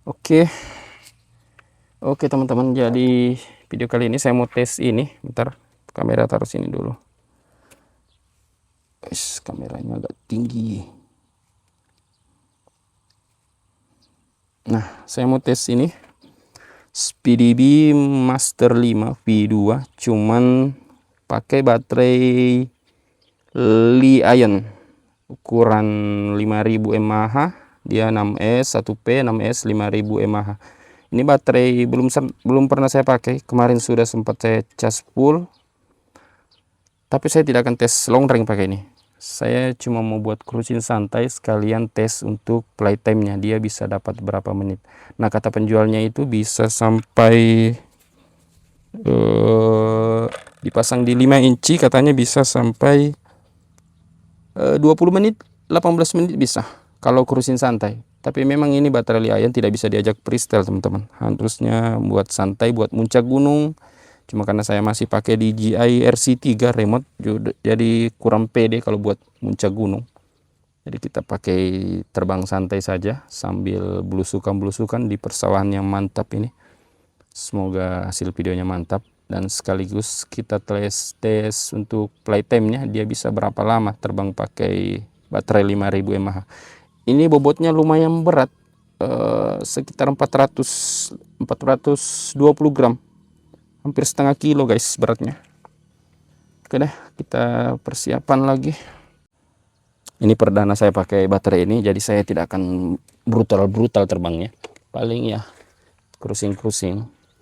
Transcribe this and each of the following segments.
Oke, oke teman-teman. Jadi video kali ini saya mau tes ini. Bentar, kamera taruh sini dulu. Guys, kameranya agak tinggi. Nah, saya mau tes ini SpeedyBee Master 5 V2, cuman pakai baterai Li-ion ukuran 5000 mAh. Dia 6S 1P 6S 5000 mAh. Ini baterai belum pernah saya pakai. Kemarin sudah sempat saya cas full, tapi saya tidak akan tes long range pakai ini. Saya cuma mau buat cruising santai sekalian tes untuk playtime-nya, dia bisa dapat berapa menit. Nah, kata penjualnya itu bisa sampai dipasang di 5 inci, katanya bisa sampai 20 menit 18 menit bisa kalau cruising santai. Tapi memang ini baterai Li-ion tidak bisa diajak freestyle teman-teman, harusnya buat santai, buat muncak gunung. Cuma karena saya masih pakai DJI RC3 remote, jadi kurang pede kalau buat muncak gunung. Jadi kita pakai terbang santai saja sambil belusukan-belusukan di persawahan yang mantap ini. Semoga hasil videonya mantap, dan sekaligus kita tes untuk playtime-nya, dia bisa berapa lama terbang pakai baterai 5000 mAh. Ini bobotnya lumayan berat, sekitar 420 gram, hampir setengah kilo guys beratnya. Oke deh, kita persiapan lagi. Ini perdana saya pakai baterai ini, jadi saya tidak akan brutal terbangnya, paling ya cruising.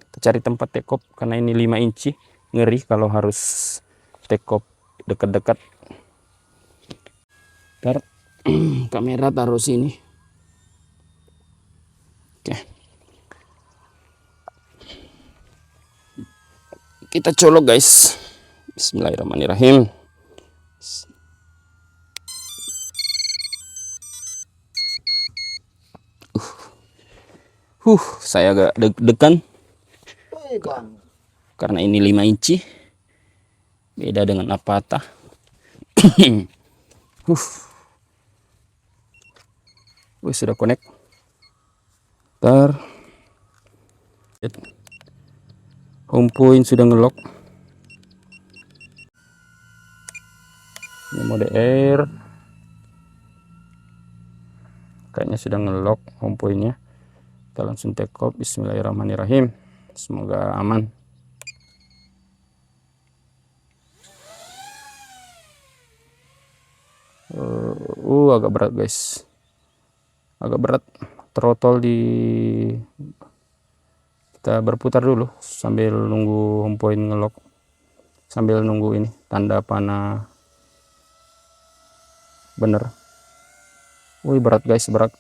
Kita cari tempat take off karena ini 5 inci, ngeri kalau harus take off dekat-dekat. Ntar kamera taruh sini. Oke, kita colok guys. Bismillahirrahmanirrahim. Saya agak deg-degan karena ini 5 inci, beda dengan Avata. Sudah connect. Ntar home point sudah ngelock. Ini mode air, kayaknya sudah ngelock home point-nya. Kita langsung take off. Bismillahirrahmanirrahim, semoga aman. Agak berat guys, agak berat. Throttle kita berputar dulu sambil nunggu home point ngelock, sambil nunggu ini tanda panah bener. Berat guys, berat.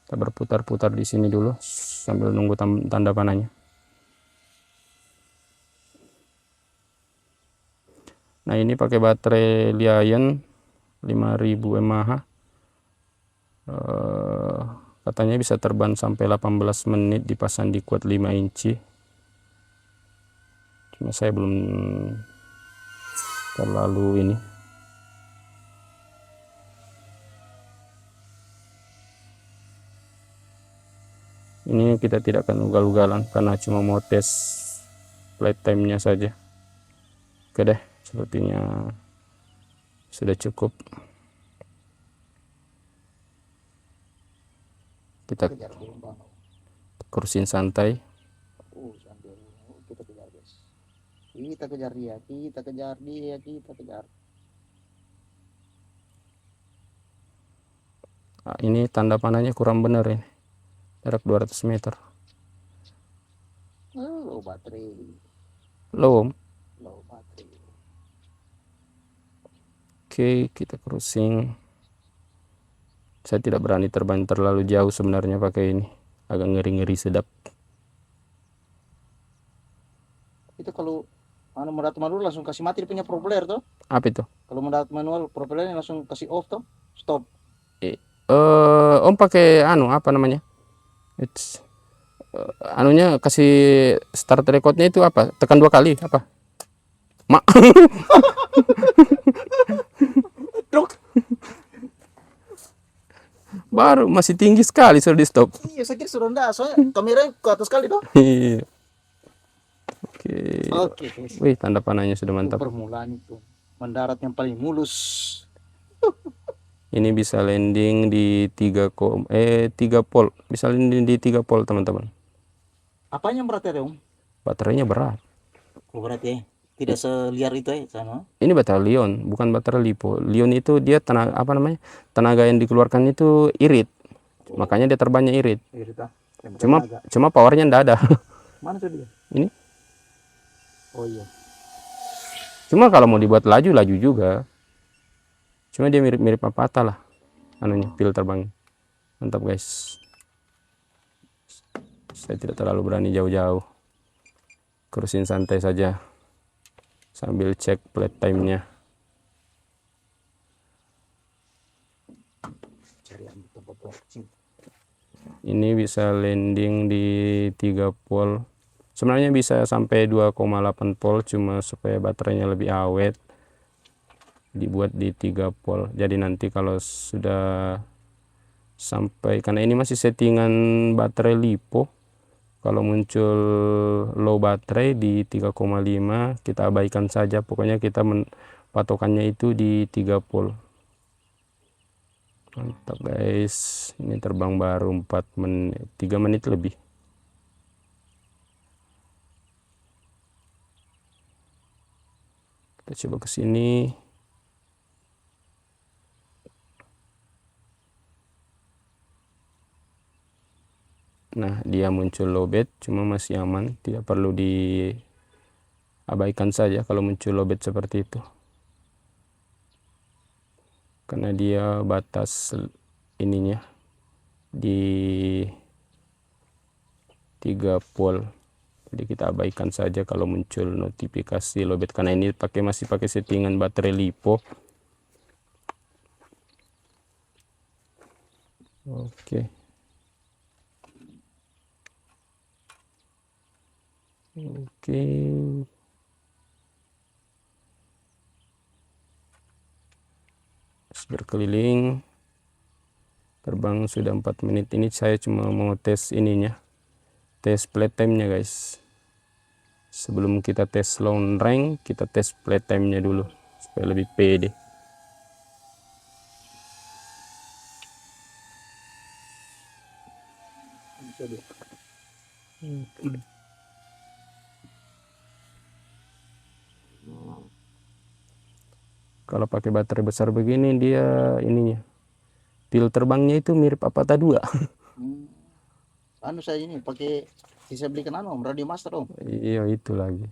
Kita berputar-putar di sini dulu sambil nunggu tanda panahnya. Nah, ini pakai baterai Li-ion 5000 mAh. Katanya bisa terbang sampai 18 menit dipasang di quad 5 inci. Cuma saya belum terlalu ini. Ini kita tidak akan ugal-ugalan karena cuma mau tes playtime-nya saja. Oke deh, sepertinya sudah cukup. Kita cruising santai. Kita kejar guys, kita kejar dia, kita kejar. Nah, ini tanda panahnya kurang benar ini, jarak 200 meter. Low baterai. Low baterai. Oke, kita cruising. Saya tidak berani terbang terlalu jauh sebenarnya pakai ini, agak ngeri-ngeri sedap. Itu kalau mendarat manual langsung kasih mati, dia punya propeller tuh. Apa itu? Kalau mendarat manual propellernya langsung kasih off tuh, stop. Om pakai apa namanya? Anunya kasih start recordnya itu apa? Tekan 2 kali apa? Mak. Baru masih tinggi sekali sudah di stop. Iya, saya kira sudah enggak, soalnya kameranya ke atas kali toh. Iya. Oke. Oke, Wih, tanda panahnya sudah mantap. permulaan itu mendarat yang paling mulus. Ini bisa landing di 3 pol. Bisa landing di 3 pol, teman-teman. Apanya yang berat ya, Om? Baterainya berat. Oh, berat ya. Tidak seliar itu ya, sana. Ini baterai Lion, bukan baterai Lipo. Lion itu dia tenaga apa namanya? Tenaga yang dikeluarkan itu irit. Makanya dia terbangnya irit. Irit ah. Yang Cuma tenaga. cuma powernya ndak ada. Mana tuh dia? Ini. Oh iya. Cuma kalau mau dibuat laju, laju juga. Cuma dia mirip-mirip Avata lah. Anunya, pil terbang. Mantap guys. Saya tidak terlalu berani jauh-jauh. Cruising santai saja. Sambil cek flight time-nya. Cari ambil tempat boxing. Ini bisa landing di 3 pol. Sebenarnya bisa sampai 2,8 pol, cuma supaya baterainya lebih awet dibuat di 3 pol. Jadi nanti kalau sudah sampai, karena ini masih settingan baterai lipo, kalau muncul low baterai di 3,5 kita abaikan saja. Pokoknya kita patokannya itu di 3 pol. Mantap guys, ini terbang baru 4 menit 3 menit lebih. Kita coba ke sini. Nah, dia muncul lowbat, cuma masih aman, tidak perlu diabaikan saja kalau muncul lowbat seperti itu. Karena dia batas ininya di 3 pol. Jadi kita abaikan saja kalau muncul notifikasi lowbat, karena ini masih pakai settingan baterai lipo. Oke. Oke. Berkeliling. Terbang sudah 4 menit. Ini saya cuma mau tes ininya. Tes playtime-nya guys. Sebelum kita tes long range, kita tes playtime-nya dulu supaya lebih pede. Kalau pakai baterai besar begini, dia ininya pil terbangnya itu mirip Avata 2. Anu saya ini pakai, bisa belikan anu Om, Radio Master Om. Iya, itu lagi.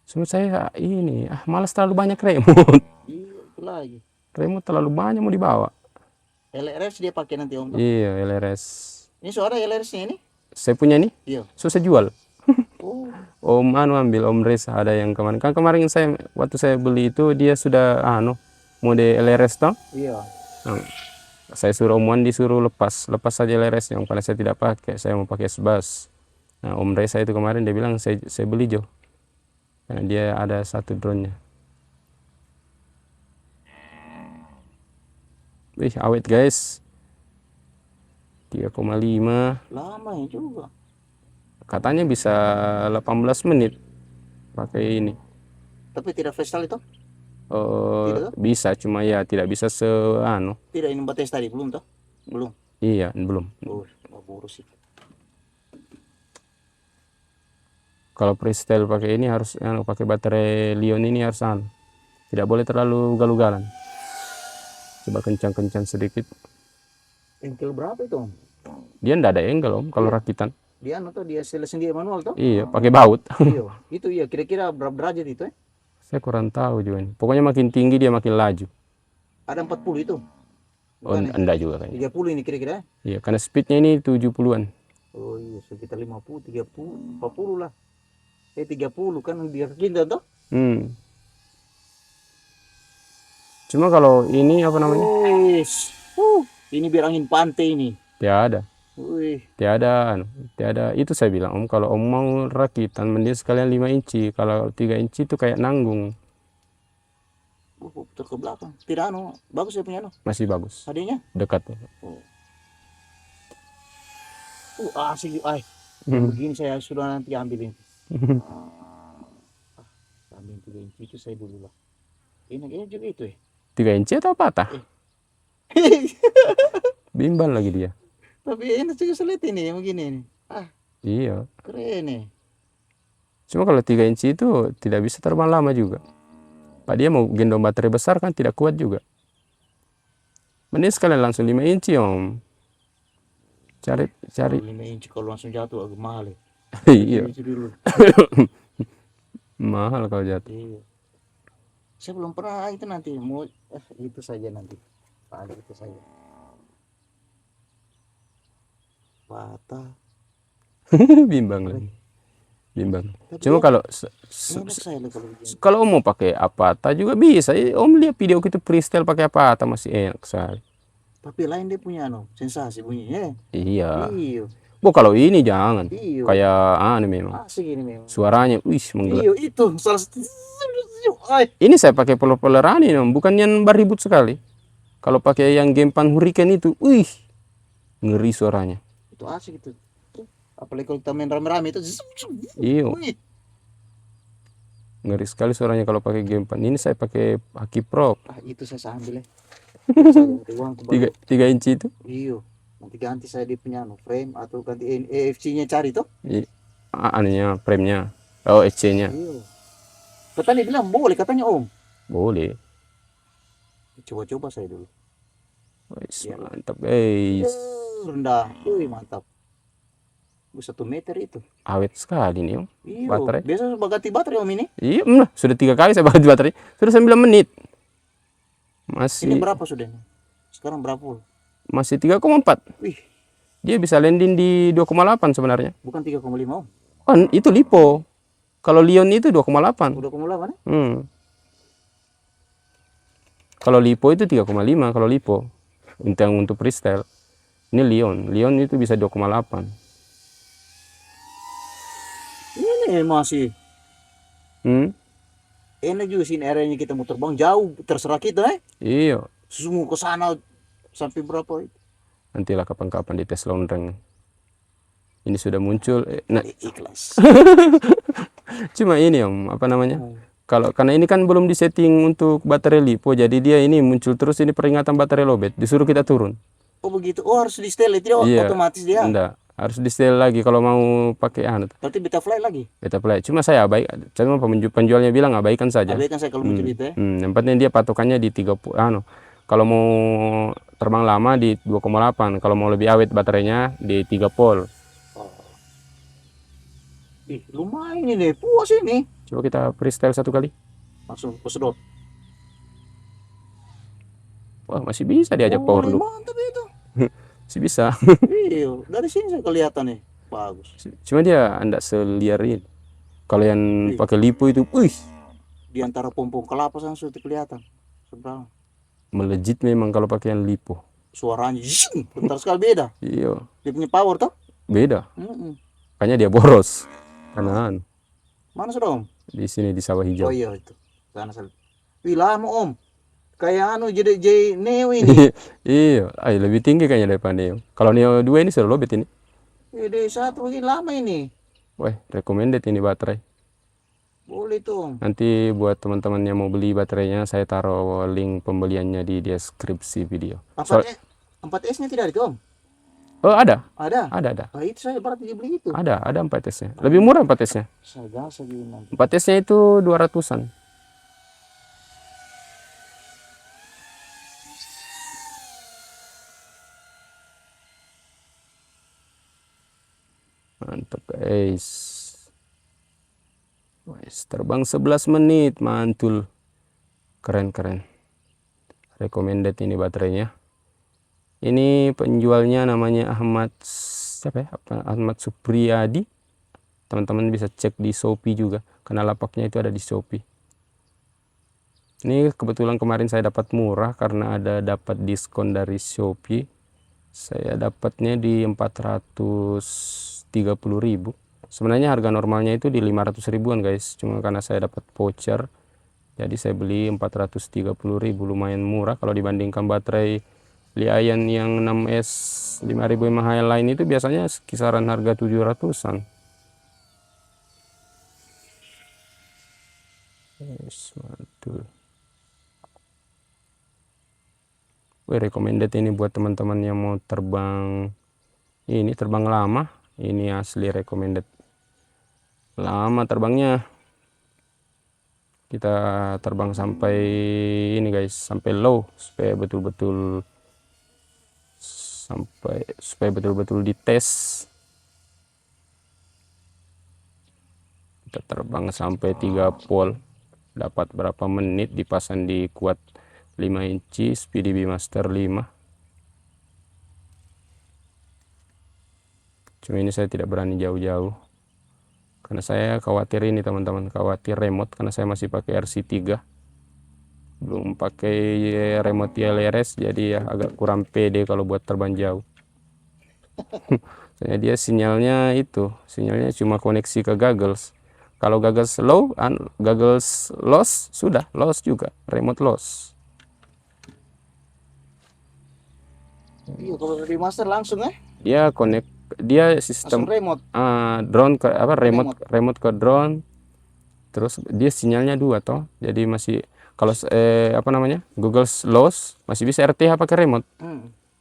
Cuma saya ini malas terlalu banyak remote. Iya, itu lagi. Remote terlalu banyak mau dibawa. LRS dia pakai nanti Om. Iya, LRS. Ini suara LRS-nya ini? Saya punya nih. Iya. Susah jual. Oh. Om ambil Om Reza, ada yang kemarin. Kan kemarin waktu saya beli itu dia sudah mode LRS toh. Iya. Nah, saya suruh Om Wan disuruh lepas saja LRS yang karena saya tidak pakai, saya mau pakai S-Bus. Nah, Om Reza itu kemarin dia bilang saya beli Jo. Karena dia ada satu drone-nya. Wih, awet guys. 3,5. Lama ya juga. Katanya bisa 18 menit pakai ini. Tapi tidak freestyle itu? Tidak, bisa, cuma ya tidak bisa Tidak, ini baterai tadi belum toh? Belum. Iya, belum. Oh, boros sih. Kalau freestyle pakai ini harus pakai baterai Lion ini harus tidak boleh terlalu galugalan. Coba kencang-kencang sedikit. Engkel berapa itu Om? Dia ndak ada angle Om kalau rakitan. Dia anu toh, dia sendiri manual toh? Iya, pakai baut. Iya, itu iya kira-kira berapa derajat itu ya? Saya kurang tahu juga ini. Pokoknya makin tinggi dia makin laju. Ada 40 itu? Oh, enggak juga kayaknya. 30 ini kira-kira? Iya, karena speednya ini 70-an. Oh iya, sekitar 50, 30, 40 lah. 30 kan dia kita toh? Cuma kalau ini apa namanya? Ini biar angin pantai ini. Tiada. Wih. Tiada itu saya bilang Om, kalau Om mau rakitan mending sekalian 5 inci. Kalau 3 inci itu kayak nanggung. Putar ke belakang. Tidak anu, bagus ya punya anu. Masih bagus, Hadiahnya. dekat. Oh. Asik ay. Yang begini saya sudah nanti ambil ini. Ambil 3 inci itu saya dulu lah. Ini juga itu ya. 3 inci atau patah? Bimbang lagi dia. Tapi enak juga sulit ini yang begini ini. Iya. Keren nih. Cuma kalau 3 inci itu tidak bisa terbang lama juga. Pak dia mau gendong baterai besar kan tidak kuat juga. Mending sekalian langsung 5 inci om. Cari. 5 inci kalau langsung jatuh agak mahal ya. Iya. 5 inci dulu. Mahal kalau jatuh. Iya. Saya belum pernah itu nanti mau itu saja nanti. Ada itu saja. Patah. Bimbang lagi. Bimbang. Tapi Cuma ya, kalau enak saya lah kalau begini. kalau om mau pakai Avata juga bisa. Om lihat video kita freestyle pakai Avata masih enak sekali. Tapi lain dia punya anu, sensasi bunyinya. Iya. Iya. Bu kalau ini jangan. Iya. Kayak memang. Asik ini memang. Suaranya menggila. Iya itu salah satu. Ay. Ini saya pakai poler-poleran ini om, bukan yang beribut sekali. Kalau pakai yang Gempan Hurricane itu, ngeri suaranya. Itu asik itu. Apalagi kalau kita main rame-rame itu. Iya. Wih. Ngeri sekali suaranya kalau pakai Gempan. Ini saya pakai Haki Pro. Itu saya ambil ya. Saya ganti uang ke baru. 3 inci itu. Iya. Nanti ganti saya di punya anu, frame atau ganti EFC-nya cari tuh. Anunya, frame-nya. Oh, EC-nya. Iya. Petani bilang boleh katanya om. Boleh. Coba-coba saya dulu. Wais, Iya. mantap. Rendah. Wih mantap. 1 meter itu. Awet sekali nih om. Iya. Baterai. Biasa ganti baterai om ini. Iya, sudah 3 kali saya ganti baterai. Sudah 9 menit. Ini Masih berapa sudah? Sekarang berapa? masih 3,4. Wih, Dia bisa landing di 2,8 sebenarnya. bukan 3,5 om. Oh, itu lipo. Kalau Lion itu 2,8. Udah 2,8 ya? Kalau lipo itu 3,5 kalau lipo. Untuk freestyle. Ini Lion. Lion itu bisa 2,8. Ini masih enak juga sih areanya kita mau terbang jauh, terserah kita Iya. Semua ke sana sampai berapa? Nantilah kapan-kapan di tes lonreng. Ini sudah muncul. Nah, Ikhlas. cuma ini om, apa namanya? Karena ini kan belum disetting untuk baterai lipo, jadi dia ini muncul terus ini peringatan baterai lowbat. Disuruh kita turun. Oh begitu. Oh harus di setel itu Iya. otomatis dia. Enggak, harus di setel lagi kalau mau pakai Berarti Betaflight lagi. Betaflight. Cuma saya cuma penjualnya bilang abaikan saja. Abaikan saya kalau muncul itu ya. Yang penting dia patokannya di 30 kalau mau terbang lama di 2,8, kalau mau lebih awet baterainya di 3 volt. Lumayan ini, puas ini. Coba kita freestyle 1 kali. Langsung kesedot. Wah, masih bisa diajak power loop. Mantap itu. Masih bisa. Iya, dari sini saya kelihatan nih. Bagus. Cuma dia enggak seliar ini. Kalau yang pakai lipo itu, di antara pom-pom kelapa sana sudah kelihatan. Seberang. Melejit memang kalau pakai yang lipo. Suaranya bentar sekali beda. Iya. Dia punya power toh? Beda. Makanya dia boros. Karena mana sudah om? di sini di sawah hijau. Oh iya itu. Sana saya. Wih lama om. Kayak jadi Neo ini. Iya, lebih tinggi kayaknya daripada Neo. Kalau Neo 2 ini sudah lobet ini. Ide 1 begini lama ini. Wah, recommended ini baterai. Boleh tuh om. Nanti buat teman-teman yang mau beli baterainya, saya taruh link pembeliannya di deskripsi video. 4S-nya tidak ada tuh om? Oh ada? Ada? Ada. Itu saya berarti dibeli itu. Ada 4S-nya. Lebih murah 4S-nya. Saya gas lagi nanti. 4S-nya itu 200-an. Mantap guys. Terbang 11 menit, mantul. Keren. Recommended ini baterainya. Ini penjualnya namanya Ahmad Ahmad Supriyadi. Teman-teman bisa cek di Shopee juga, karena lapaknya itu ada di Shopee. Ini kebetulan kemarin saya dapat murah karena dapat diskon dari Shopee. Saya dapatnya di 430.000. Sebenarnya harga normalnya itu di 500 ribuan guys. Cuma karena saya dapat voucher Jadi saya beli 430.000, lumayan murah kalau dibandingkan baterai Li-ion yang 6S 5000 mAh lain itu biasanya kisaran harga 700-an. Yes, mantul. Recommended ini buat teman-teman yang mau terbang ini, terbang lama. Ini asli recommended. Lama terbangnya. Kita terbang sampai ini guys, sampai low supaya betul-betul dites. Kita terbang sampai 3 pol, dapat berapa menit, dipasang di kuat 5 inci Speedy Master 5. Cuma ini saya tidak berani jauh-jauh karena saya khawatir ini teman-teman, khawatir remote karena saya masih pakai RC3, belum pakai remote TLRS, jadi ya agak kurang pede kalau buat terbang jauh. Soalnya dia sinyalnya cuma koneksi ke goggles. Kalau goggles low, goggles loss, sudah loss juga, remote loss. Iya, kalau di master langsung Dia dia langsung sistem remote. drone ke remote ke drone, terus dia sinyalnya 2 toh, jadi masih kalau goggles loss masih bisa RTH pakai remote.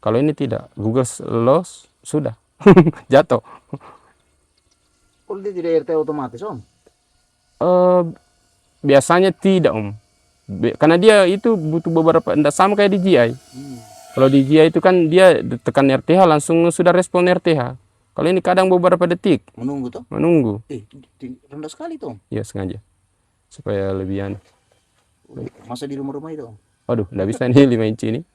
Kalau ini tidak, goggles loss sudah jatuh. Kalau dia tidak RT otomatis om? Biasanya tidak om, karena dia itu butuh beberapa, tidak sama kayak DJI. Kalau DJI itu kan dia tekan RTH langsung sudah respon RTH. Kalau ini kadang beberapa detik Menunggu tuh? menunggu. Rendah sekali tuh. Ya sengaja supaya lebihan. Masa di rumah-rumah itu? Waduh, nggak bisa nih 5 inci ini.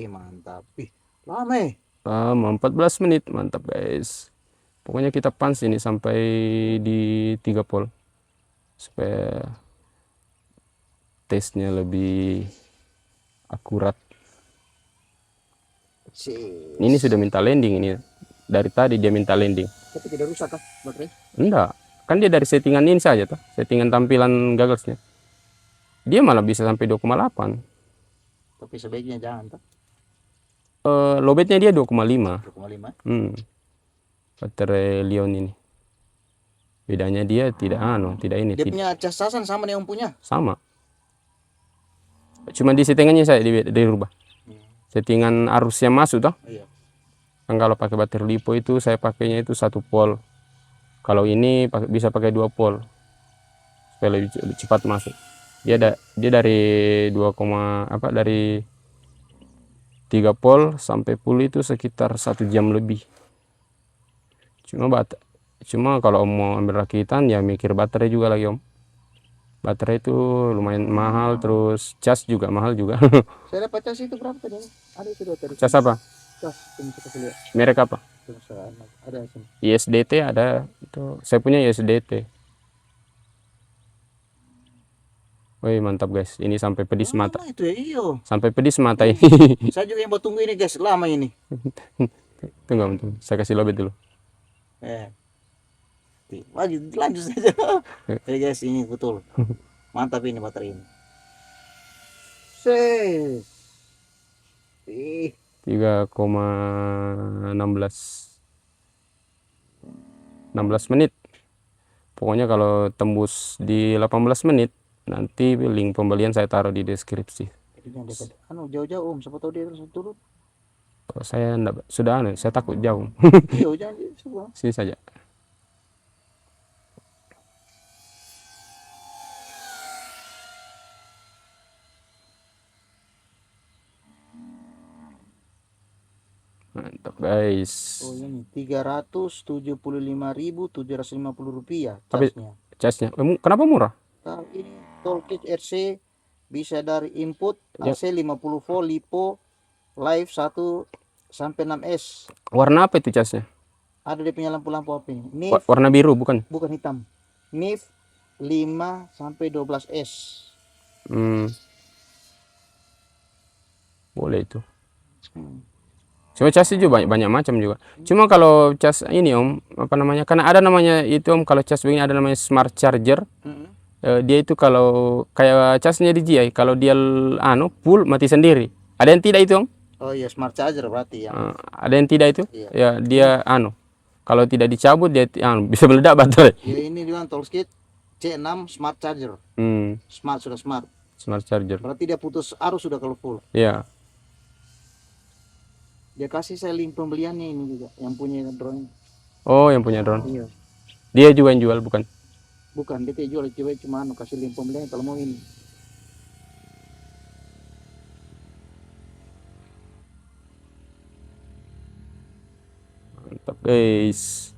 Mantap. Lama Lama, 14 menit, mantap guys. Pokoknya kita pans ini sampai di 3 pol supaya tesnya lebih akurat. Ini sudah minta landing ini. Dari tadi dia minta landing. Tapi tidak rusak kah baterai? Enggak, kan dia dari settingan ini saja tuh, settingan tampilan gogglesnya. Dia malah bisa sampai 2,8. Tapi sebaiknya jangan tuh. Lowbatnya dia 2,5. 2,5. Baterai Li-ion ini. Bedanya dia tidak ini. Dia punya casasan sama nih om punya? Sama. Cuma di settingannya saya dirubah. Settingan arusnya masuk toh. Iya. Kan kalau pakai baterai LiPo itu saya pakainya itu 1 pol. Kalau ini bisa pakai 2 pol supaya lebih cepat masuk. Dia dari 3 pol sampai full itu sekitar 1 jam lebih. Cuma kalau om mau ambil rakitan ya mikir baterai juga lagi om. Baterai itu lumayan mahal, terus cas juga mahal juga. Saya dapat cas itu berapa tadi? Ada itu tadi. Cas apa? Cas, ini kita lihat. Merek apa? Ada sini. ISDT ada itu. Saya punya ISDT. Woi mantap guys, ini sampai pedis mata. Itu ya, iyo. Sampai pedis mata ini. Saya juga yang mau tunggu ini guys, lama ini. Tunggu, saya kasih lobet dulu. Lanjut saja. Jadi guys, ini betul. Mantap ini baterai ini. 16 menit. Pokoknya kalau tembus di 18 menit, nanti link pembelian saya taruh di deskripsi. Jauh-jauh om, siapa tahu dia langsung turun. Kalau saya saya takut jauh. Iya, jangan semua. Sini saja. Mantap guys. Oh ini 375.750 rupiah Tapi casnya. casnya kenapa murah? Nah, ini Toolkit RC bisa dari input Ya. AC 50 volt LiPo live 1 sampai 6S. Warna apa itu casnya? Ada dia punya lampu-lampu apa ini? NIF, Warna biru bukan? bukan hitam. NIF 5 sampai 12S. Boleh itu. Cuma casnya juga banyak, banyak macam juga. Cuma kalau cas ini Om, apa namanya? Karena ada namanya itu Om, kalau cas begini ada namanya smart charger. Dia itu kalau kayak casnya DJI, kalau dia full mati sendiri. Ada yang tidak itu Om? Oh iya, smart charger berarti yang. Ada yang tidak itu? Iya. Ya dia kalau tidak dicabut dia bisa meledak baterai. Ya ini dia Tolskit C6 smart charger. Smart, sudah smart. Smart charger. Berarti dia putus arus sudah kalau full. Ya. Dia kasih saya link pembeliannya ini juga, yang punya drone. Oh, yang punya drone. Iya. Dia juga yang jual bukan? Bukan, dia jual cuma kasih link pembelian kalau mau ini. Mantap guys.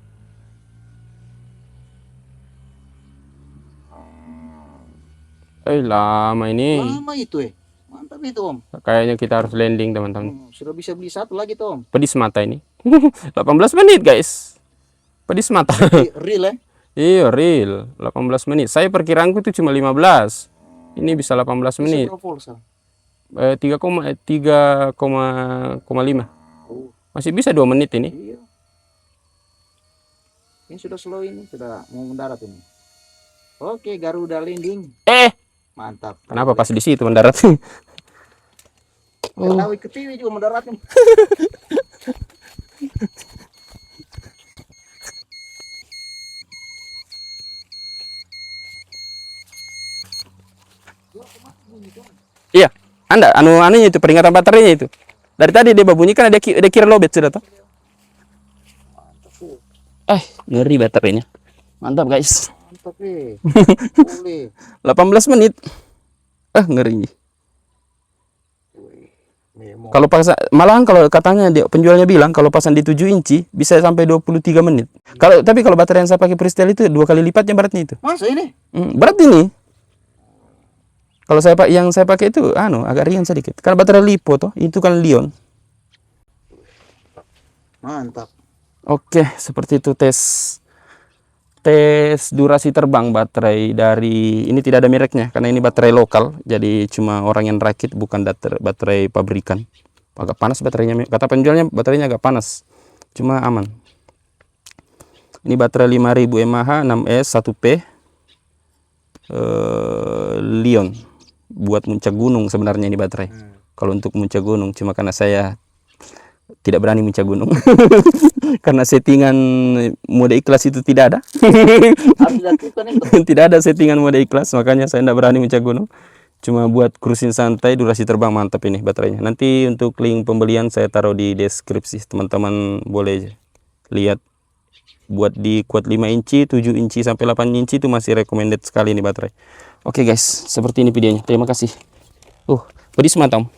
Lama ini. Lama itu mantap itu Om. Kayaknya kita harus landing teman-teman. Sudah bisa beli satu lagi tuh Om. Pedis mata ini. 18 menit guys. Pedis mata. Real ya? Iya real. 18 menit. Saya perkiraanku itu cuma 15. Ini bisa 18 menit. 3,5. Masih bisa 2 menit ini. Iya. Ini sudah slow, ini sudah mau mendarat ini. Oke, Garuda landing. Mantap. Kenapa pas di situ mendarat? Ketahui ketiwi juga mendaratnya. Iya, anunya itu peringatan baterainya itu. Dari tadi dia bunyikan dia kira lobet sudah toh. Ngeri baterainya. Mantap guys. Mantap boleh. 18 menit. Ngeri. Kalau pasang, malahan kalau katanya dia penjualnya bilang kalau pasang di 7 inci bisa sampai 23 menit. Tapi kalau baterai yang saya pakai Pristel itu 2 kali lipatnya beratnya itu. Masa ini? Berat ini. Kalau yang saya pakai itu agak ringan sedikit. Karena baterai lipo toh, itu kan Lion. Mantap. Oke, seperti itu tes durasi terbang baterai dari ini, tidak ada mereknya karena ini baterai lokal, jadi cuma orang yang rakit, bukan baterai pabrikan. Agak panas baterainya, kata penjualnya baterainya agak panas, cuma aman. Ini baterai 5000 mAh 6S 1P Lion, buat muncak gunung sebenarnya ini baterai. Kalau untuk muncak gunung, cuma karena saya tidak berani muncak gunung karena settingan mode ikhlas itu tidak ada. Tidak ada settingan mode ikhlas, makanya saya tidak berani muncak gunung. Cuma buat cruising santai, durasi terbang mantap ini baterainya. Nanti untuk link pembelian saya taruh di deskripsi, teman-teman boleh lihat. Buat di quad 5 inci, 7 inci sampai 8 inci itu masih recommended sekali ini baterai. Oke guys, seperti ini videonya. Terima kasih. Pedis mata Om.